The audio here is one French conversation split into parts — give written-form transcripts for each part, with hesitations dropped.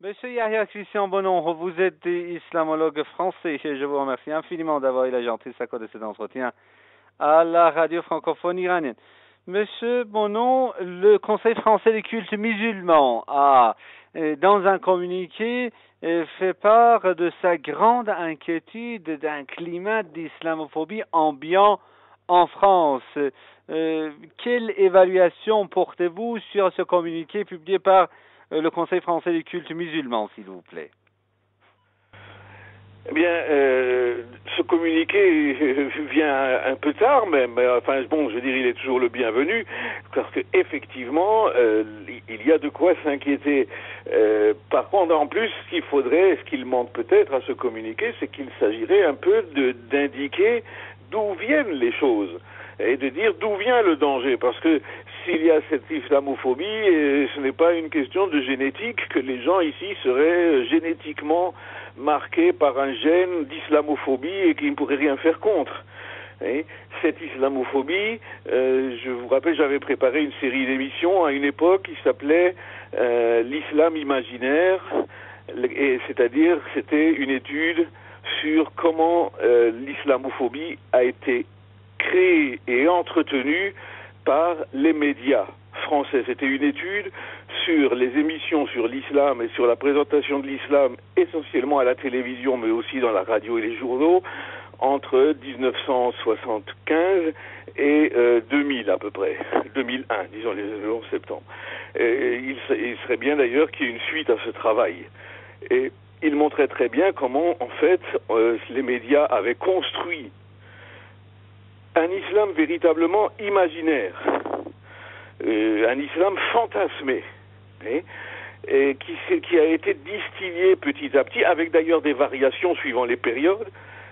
Monsieur Yahya Christian Bonon, vous êtes islamologue français et je vous remercie infiniment d'avoir eu la gentillesse d'accorder cet entretien à la radio francophone iranienne. Monsieur Bonon, le Conseil français des cultes musulmans a, dans un communiqué, fait part de sa grande inquiétude d'un climat d'islamophobie ambiant en France. Quelle évaluation portez-vous sur ce communiqué publié par le Conseil français des cultes musulmans, s'il vous plaît? Eh bien, ce communiqué vient un peu tard, mais enfin bon, je veux dire, il est toujours le bienvenu, parce que effectivement, il y a de quoi s'inquiéter. Par contre, en plus, ce qu'il manque peut-être à ce communiqué, c'est qu'il s'agirait un peu d'indiquer d'où viennent les choses et de dire d'où vient le danger, parce que s'il y a cette islamophobie, ce n'est pas une question de génétique, que les gens ici seraient génétiquement marqués par un gène d'islamophobie et qui ne pourraient rien faire contre. Et cette islamophobie, je vous rappelle, j'avais préparé une série d'émissions à une époque qui s'appelait l'islam imaginaire, et c'est-à-dire c'était une étude sur comment l'islamophobie a été créée et entretenue par les médias français. C'était une étude sur les émissions sur l'islam et sur la présentation de l'islam, essentiellement à la télévision, mais aussi dans la radio et les journaux, entre 1975 et 2000 à peu près, 2001, disons le 11 septembre. Et il serait bien d'ailleurs qu'il y ait une suite à ce travail. Et il montrait très bien comment, en fait, les médias avaient construit un islam véritablement imaginaire, un islam fantasmé, et qui a été distillé petit à petit, avec d'ailleurs des variations suivant les périodes.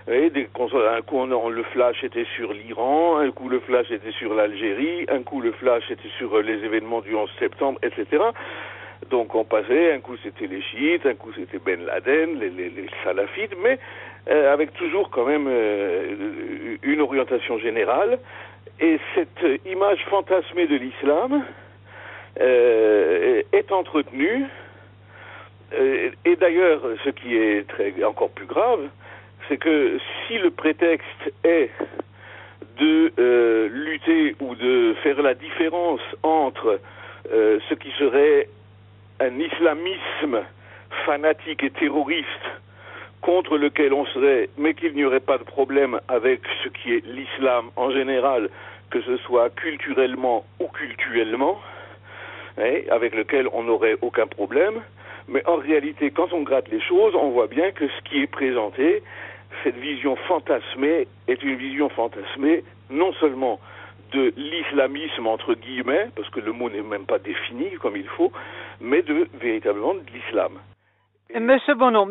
Un coup le flash était sur l'Iran, un coup le flash était sur l'Algérie, un coup le flash était sur les événements du 11 septembre, etc. Donc on passait, un coup c'était les chiites, un coup c'était Ben Laden, les salafites, mais avec toujours quand même une orientation générale. Et cette image fantasmée de l'islam est entretenue. Et d'ailleurs, ce qui est encore plus grave, c'est que si le prétexte est de lutter ou de faire la différence entre ce qui serait un islamisme fanatique et terroriste contre lequel on serait, mais qu'il n'y aurait pas de problème avec ce qui est l'islam en général, que ce soit culturellement ou cultuellement, avec lequel on n'aurait aucun problème. Mais en réalité, quand on gratte les choses, on voit bien que ce qui est présenté, cette vision fantasmée, est une vision fantasmée non seulement de l'islamisme entre guillemets, parce que le mot n'est même pas défini comme il faut, mais véritablement de l'islam. Monsieur Bonon,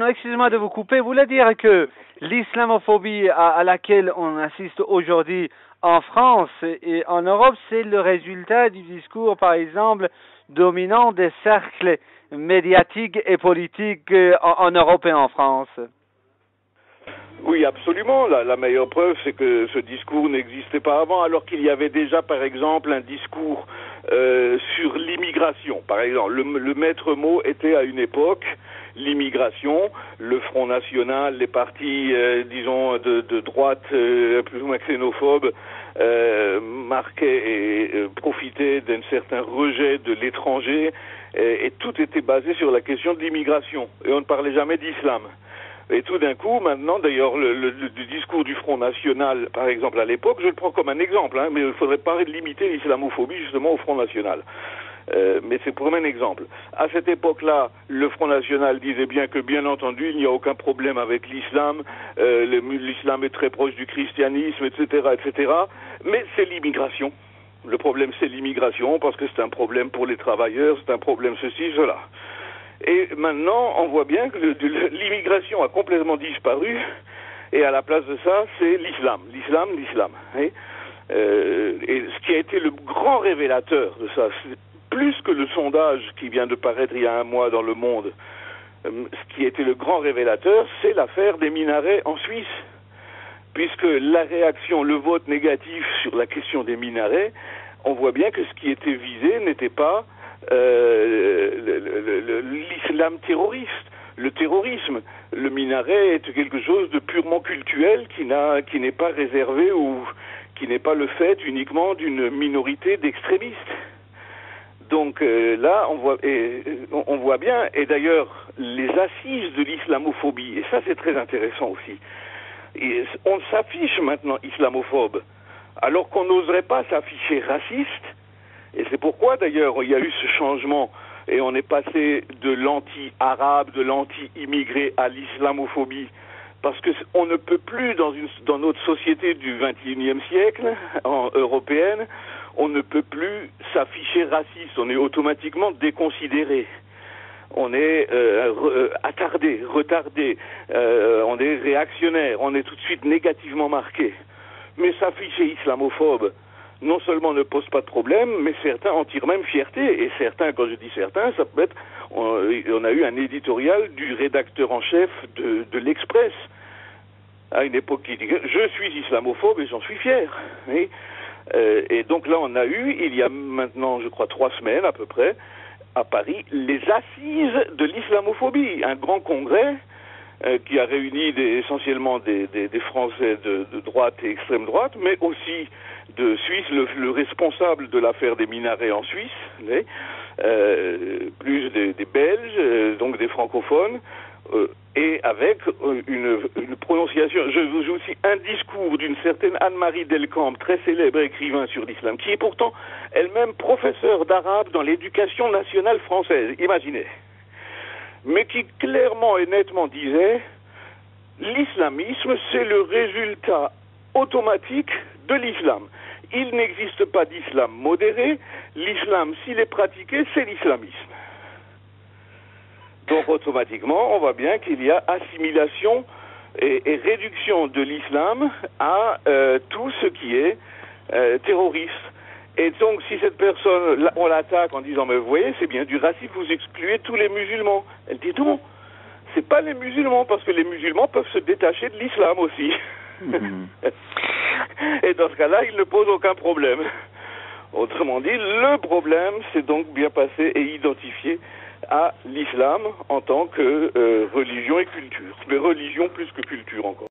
excusez-moi de vous couper. Vous voulez dire que l'islamophobie à laquelle on assiste aujourd'hui en France et en Europe, c'est le résultat du discours, par exemple, dominant des cercles médiatiques et politiques en Europe et en France? Oui, absolument. La meilleure preuve, c'est que ce discours n'existait pas avant, alors qu'il y avait déjà, par exemple, un discours sur l'immigration. Par exemple, le maître mot était à une époque l'immigration, le Front National, les partis, disons, de droite plus ou moins xénophobes, marquaient et profitaient d'un certain rejet de l'étranger, et tout était basé sur la question de l'immigration. Et on ne parlait jamais d'islam. Et tout d'un coup, maintenant, d'ailleurs, le discours du Front National, par exemple, à l'époque, je le prends comme un exemple, mais il ne faudrait pas limiter l'islamophobie, justement, au Front National. Mais c'est pour un exemple. À cette époque-là, le Front National disait bien que, bien entendu, il n'y a aucun problème avec l'islam, l'islam est très proche du christianisme, etc., etc., mais c'est l'immigration. Le problème, c'est l'immigration, parce que c'est un problème pour les travailleurs, c'est un problème ceci, cela. Et maintenant, on voit bien que l'immigration a complètement disparu, et à la place de ça, c'est l'islam. Et ce qui a été le grand révélateur de ça, plus que le sondage qui vient de paraître il y a un mois dans Le Monde, ce qui a été le grand révélateur, c'est l'affaire des minarets en Suisse. Puisque la réaction, le vote négatif sur la question des minarets, on voit bien que ce qui était visé n'était pas l'islam terroriste, le terrorisme. Le minaret est quelque chose de purement cultuel qui n'est pas réservé ou qui n'est pas le fait uniquement d'une minorité d'extrémistes. Donc là, on voit bien, et d'ailleurs, les assises de l'islamophobie, et ça c'est très intéressant aussi. Et on s'affiche maintenant islamophobe, alors qu'on n'oserait pas s'afficher raciste, et c'est pourquoi d'ailleurs il y a eu ce changement, et on est passé de l'anti-arabe, de l'anti-immigré à l'islamophobie, parce qu'on ne peut plus dans notre société du XXIe siècle, européenne, on ne peut plus s'afficher raciste, on est automatiquement déconsidéré. On est attardé, retardé, on est réactionnaire, on est tout de suite négativement marqué. Mais s'afficher islamophobe, non seulement ne pose pas de problème, mais certains en tirent même fierté. Et certains, quand je dis certains, ça peut être... On a eu un éditorial du rédacteur en chef de l'Express, à une époque qui dit « Je suis islamophobe et j'en suis fier ». Et donc là, on a eu, il y a maintenant, je crois, 3 semaines à peu près, à Paris, les assises de l'islamophobie, un grand congrès qui a réuni essentiellement des Français de droite et extrême droite, mais aussi de Suisse, le responsable de l'affaire des minarets en Suisse, plus des Belges, donc des francophones, et avec une prononciation, je vous joue aussi un discours d'une certaine Anne-Marie Delcamp, très célèbre écrivain sur l'islam, qui est pourtant elle-même professeure d'arabe dans l'éducation nationale française, imaginez, mais qui clairement et nettement disait l'islamisme c'est le résultat automatique de l'islam. Il n'existe pas d'islam modéré, l'islam s'il est pratiqué c'est l'islamisme. Donc automatiquement, on voit bien qu'il y a assimilation et réduction de l'islam à tout ce qui est terroriste. Et donc si cette personne, on l'attaque en disant « Mais vous voyez, c'est bien du racisme, vous excluez tous les musulmans ». Elle dit « Non, c'est pas les musulmans, parce que les musulmans peuvent se détacher de l'islam aussi. Et dans ce cas-là, il ne pose aucun problème. Autrement dit, le problème, c'est donc bien passé et identifié à l'islam en tant que religion et culture. Mais religion plus que culture encore.